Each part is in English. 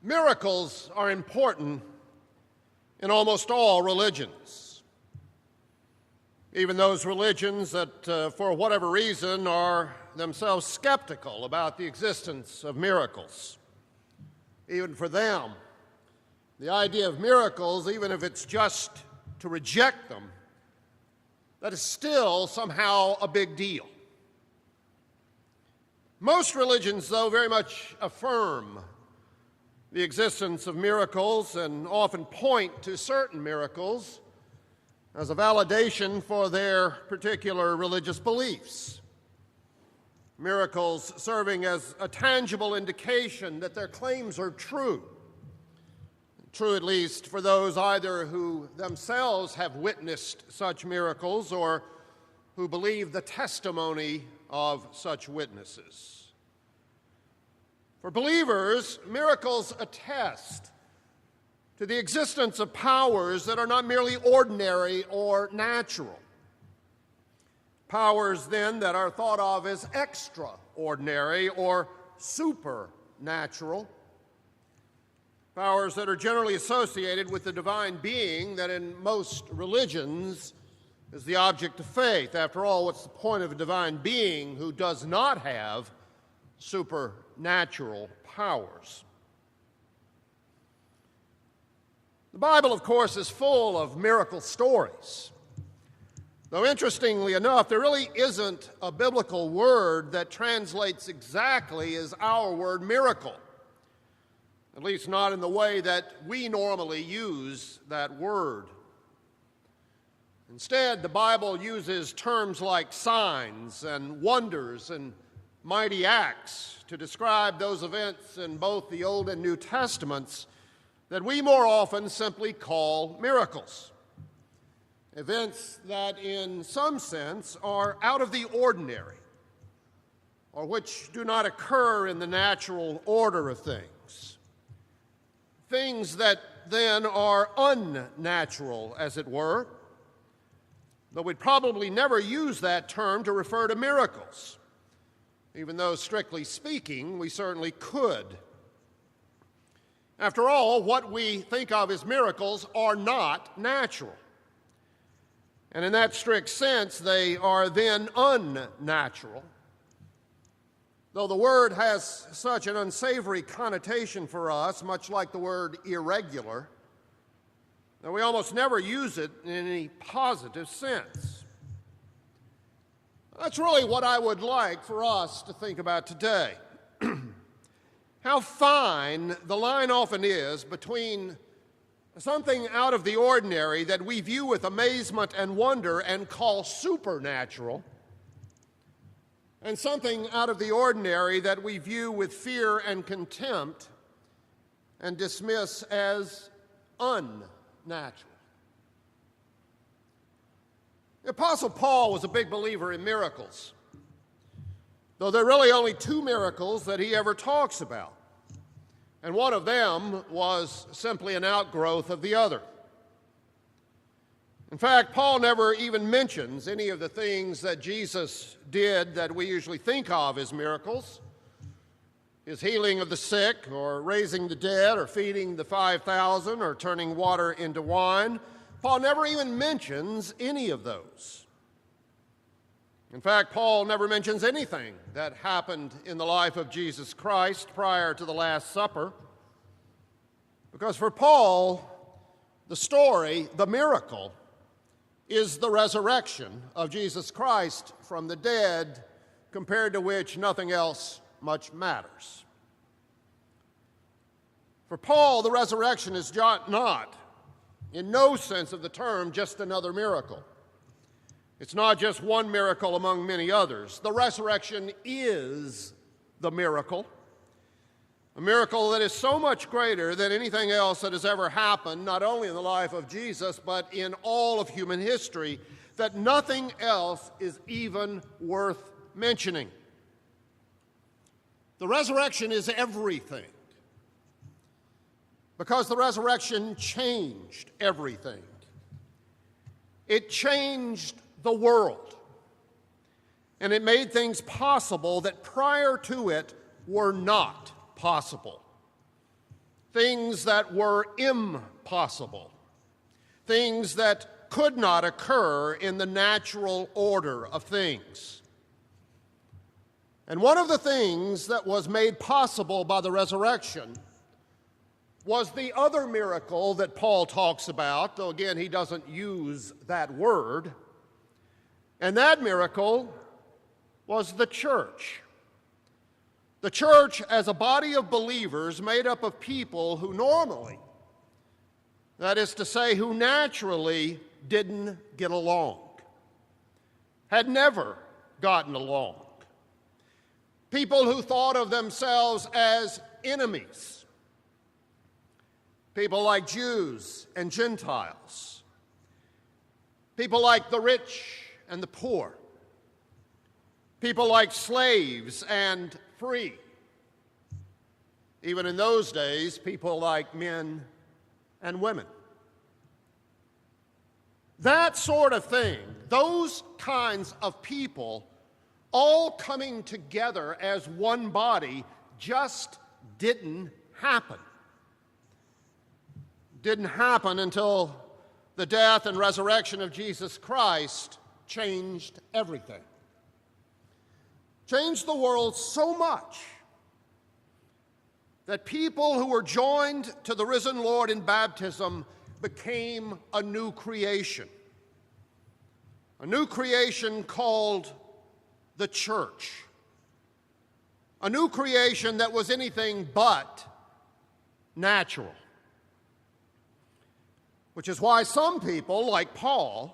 Miracles are important in almost all religions, even those religions that, for whatever reason, are themselves skeptical about the existence of miracles. Even for them, the idea of miracles, even if it's just to reject them, that is still somehow a big deal. Most religions, though, very much affirm the existence of miracles and often point to certain miracles as a validation for their particular religious beliefs. Miracles serving as a tangible indication that their claims are true. True at least for those either who themselves have witnessed such miracles or who believe the testimony of such witnesses. For believers, miracles attest to the existence of powers that are not merely ordinary or natural. Powers, then, that are thought of as extraordinary or supernatural. Powers that are generally associated with the divine being that in most religions is the object of faith. After all, what's the point of a divine being who does not have supernatural powers? The Bible, of course, is full of miracle stories. Though interestingly enough, there really isn't a biblical word that translates exactly as our word miracle, at least not in the way that we normally use that word. Instead, the Bible uses terms like signs and wonders and mighty acts to describe those events in both the Old and New Testaments that we more often simply call miracles. Events that in some sense are out of the ordinary, or which do not occur in the natural order of things. Things that then are unnatural, as it were, though we'd probably never use that term to refer to miracles, even though, strictly speaking, we certainly could. After all, what we think of as miracles are not natural. And in that strict sense, they are then unnatural. Though the word has such an unsavory connotation for us, much like the word irregular, that we almost never use it in any positive sense. That's really what I would like for us to think about today. How fine the line often is between something out of the ordinary that we view with amazement and wonder and call supernatural, and something out of the ordinary that we view with fear and contempt and dismiss as unnatural. The Apostle Paul was a big believer in miracles, though there are really only two miracles that he ever talks about, and one of them was simply an outgrowth of the other. In fact, Paul never even mentions any of the things that Jesus did that we usually think of as miracles: his healing of the sick, or raising the dead, or feeding the 5,000, or turning water into wine. Paul never even mentions any of those. In fact, Paul never mentions anything that happened in the life of Jesus Christ prior to the Last Supper, because for Paul, the story, the miracle, is the resurrection of Jesus Christ from the dead, compared to which nothing else much matters. For Paul, the resurrection is not, in no sense of the term, just another miracle. It's not just one miracle among many others. The resurrection is the miracle, a miracle that is so much greater than anything else that has ever happened, not only in the life of Jesus, but in all of human history, that nothing else is even worth mentioning. The resurrection is everything, because the resurrection changed everything. It changed the world, and it made things possible that prior to it were not possible. things that were impossible, things that could not occur in the natural order of things. And one of the things that was made possible by the resurrection was the other miracle that Paul talks about, though again he doesn't use that word. And that miracle was the church. The church as a body of believers made up of people who normally, that is to say, who naturally didn't get along, had never gotten along. People who thought of themselves as enemies. People like Jews and Gentiles. People like the rich and the poor. People like slaves and free. Even in those days, people like men and women. That sort of thing, those kinds of people all coming together as one body just didn't happen. Didn't happen until the death and resurrection of Jesus Christ changed everything. Changed the world so much that people who were joined to the risen Lord in baptism became a new creation. A new creation called the church. A new creation that was anything but natural. Which is why some people, like Paul,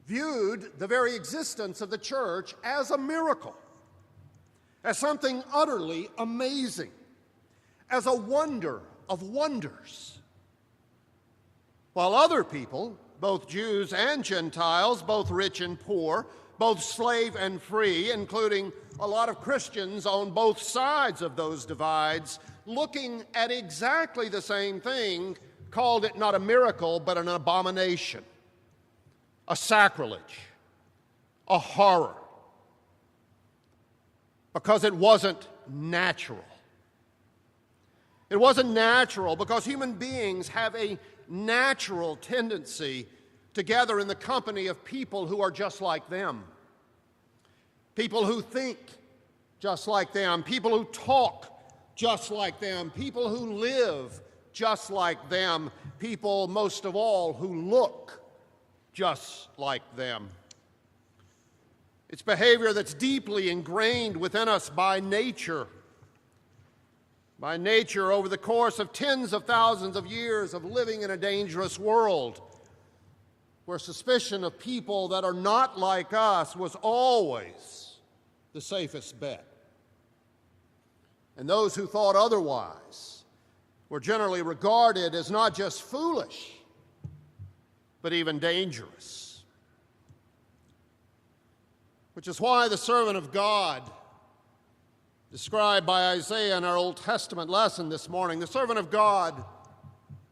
viewed the very existence of the church as a miracle, as something utterly amazing, as a wonder of wonders. While other people, both Jews and Gentiles, both rich and poor, both slave and free, including a lot of Christians on both sides of those divides, looking at exactly the same thing, called it not a miracle, but an abomination, a sacrilege, a horror, because it wasn't natural. It wasn't natural because human beings have a natural tendency to gather in the company of people who are just like them, people who think just like them, people who talk just like them, people who live just like them, people, most of all, who look just like them. It's behavior that's deeply ingrained within us by nature. By nature, over the course of tens of thousands of years of living in a dangerous world, where suspicion of people that are not like us was always the safest bet. And those who thought otherwise were generally regarded as not just foolish, but even dangerous. Which is why the servant of God, described by Isaiah in our Old Testament lesson this morning, the servant of God,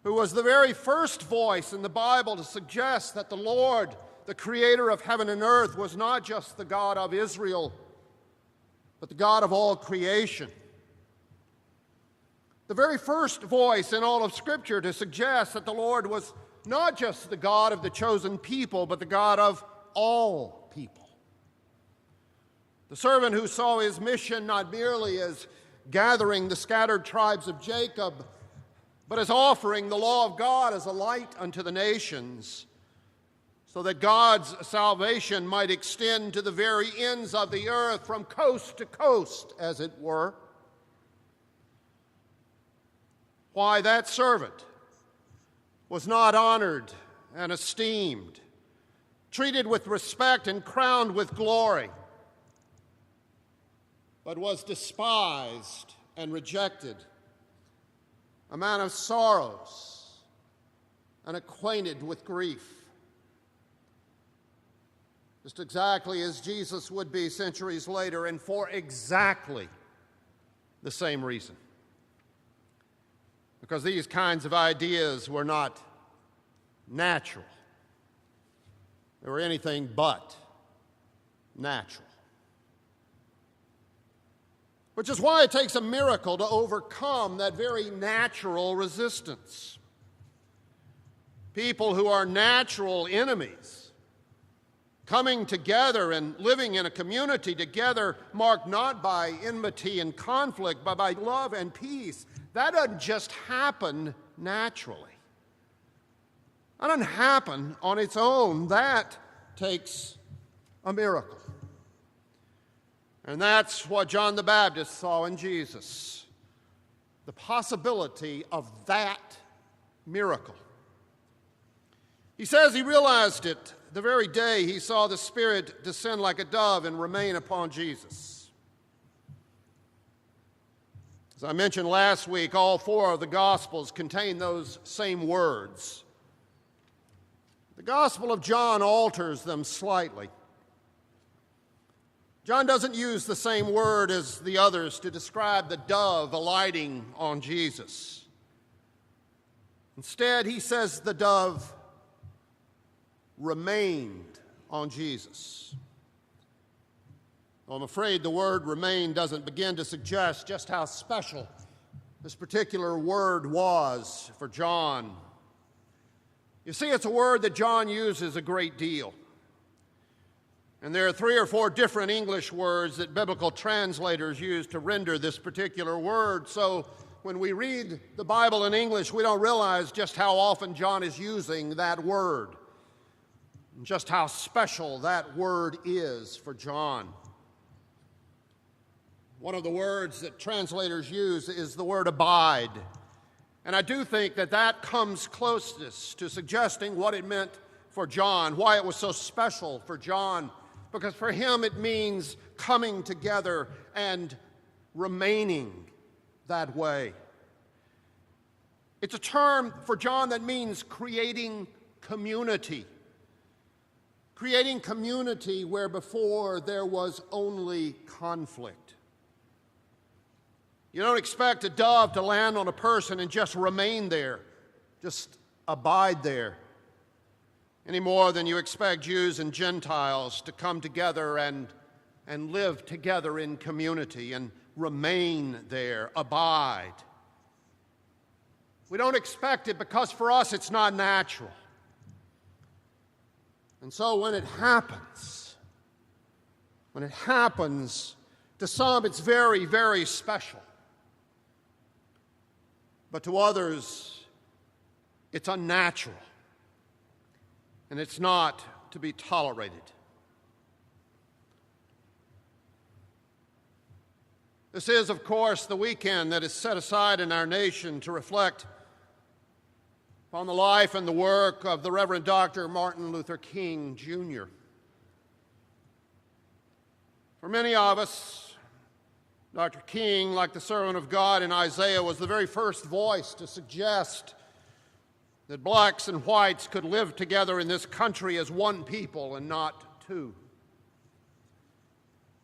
who was the very first voice in the Bible to suggest that the Lord, the creator of heaven and earth, was not just the God of Israel, but the God of all creation. The very first voice in all of Scripture to suggest that the Lord was not just the God of the chosen people, but the God of all people. The servant who saw his mission not merely as gathering the scattered tribes of Jacob, but as offering the law of God as a light unto the nations, so that God's salvation might extend to the very ends of the earth, from coast to coast, as it were. Why that servant was not honored and esteemed, treated with respect and crowned with glory, but was despised and rejected, a man of sorrows and acquainted with grief, just exactly as Jesus would be centuries later, and for exactly the same reason. Because these kinds of ideas were not natural. They were anything but natural. which is why it takes a miracle to overcome that very natural resistance. People who are natural enemies coming together and living in a community together marked not by enmity and conflict, but by love and peace. That doesn't just happen naturally. That doesn't happen on its own. That takes a miracle. And that's what John the Baptist saw in Jesus, the possibility of that miracle. He says he realized it the very day he saw the Spirit descend like a dove and remain upon Jesus. As I mentioned last week, all four of the Gospels contain those same words. The Gospel of John alters them slightly. John doesn't use the same word as the others to describe the dove alighting on Jesus. Instead, he says the dove remained on Jesus. Well, I'm afraid the word remain doesn't begin to suggest just how special this particular word was for John. You see, it's a word that John uses a great deal. And there are 3 or 4 different English words that biblical translators use to render this particular word. So when we read the Bible in English, we don't realize just how often John is using that word, and just how special that word is for John. One of the words that translators use is the word abide. And I do think that that comes closest to suggesting what it meant for John, why it was so special for John, because for him it means coming together and remaining that way. It's a term for John that means creating community. Creating community where before there was only conflict. You don't expect a dove to land on a person and just remain there, just abide there, any more than you expect Jews and Gentiles to come together and live together in community and remain there, abide. We don't expect it because for us it's not natural. And so when it happens, to some it's very, very special. But to others, it's unnatural. And it's not to be tolerated. This is, of course, the weekend that is set aside in our nation to reflect upon the life and the work of the Reverend Dr. Martin Luther King, Jr. For many of us, Dr. King, like the servant of God in Isaiah, was the very first voice to suggest that blacks and whites could live together in this country as one people and not two.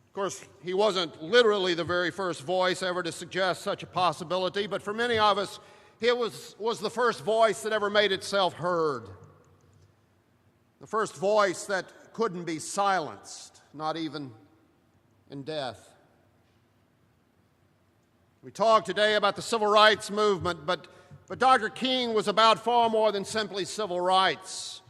Of course, he wasn't literally the very first voice ever to suggest such a possibility, but for many of us, he was the first voice that ever made itself heard. The first voice that couldn't be silenced, not even in death. We talk today about the civil rights movement, but Dr. King was about far more than simply civil rights.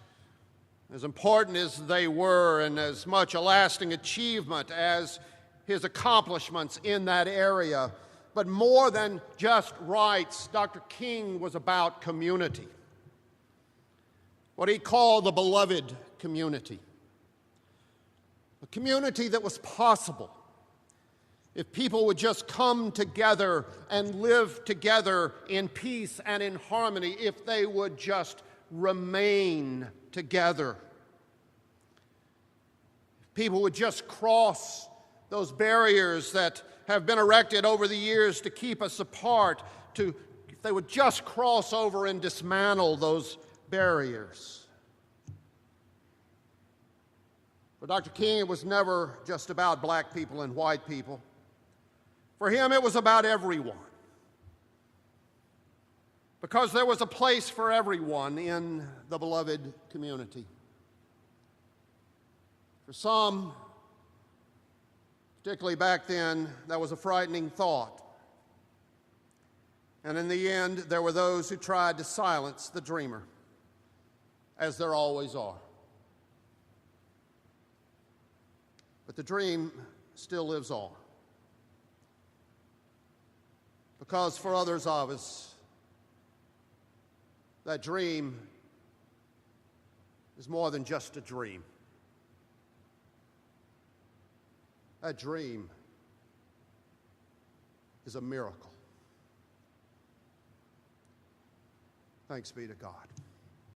As important as they were and as much a lasting achievement as his accomplishments in that area, but more than just rights, Dr. King was about community. What he called the beloved community. A community that was possible if people would just come together and live together in peace and in harmony, if they would just remain together. If people would just cross those barriers that have been erected over the years to keep us apart, if they would just cross over and dismantle those barriers. For Dr. King, it was never just about black people and white people. For him, it was about everyone. Because there was a place for everyone in the beloved community. For some, Particularly back then, that was a frightening thought. And in the end, there were those who tried to silence the dreamer, as there always are. But the dream still lives on. Because for others of us, that dream is more than just a dream. That dream is a miracle. Thanks be to God.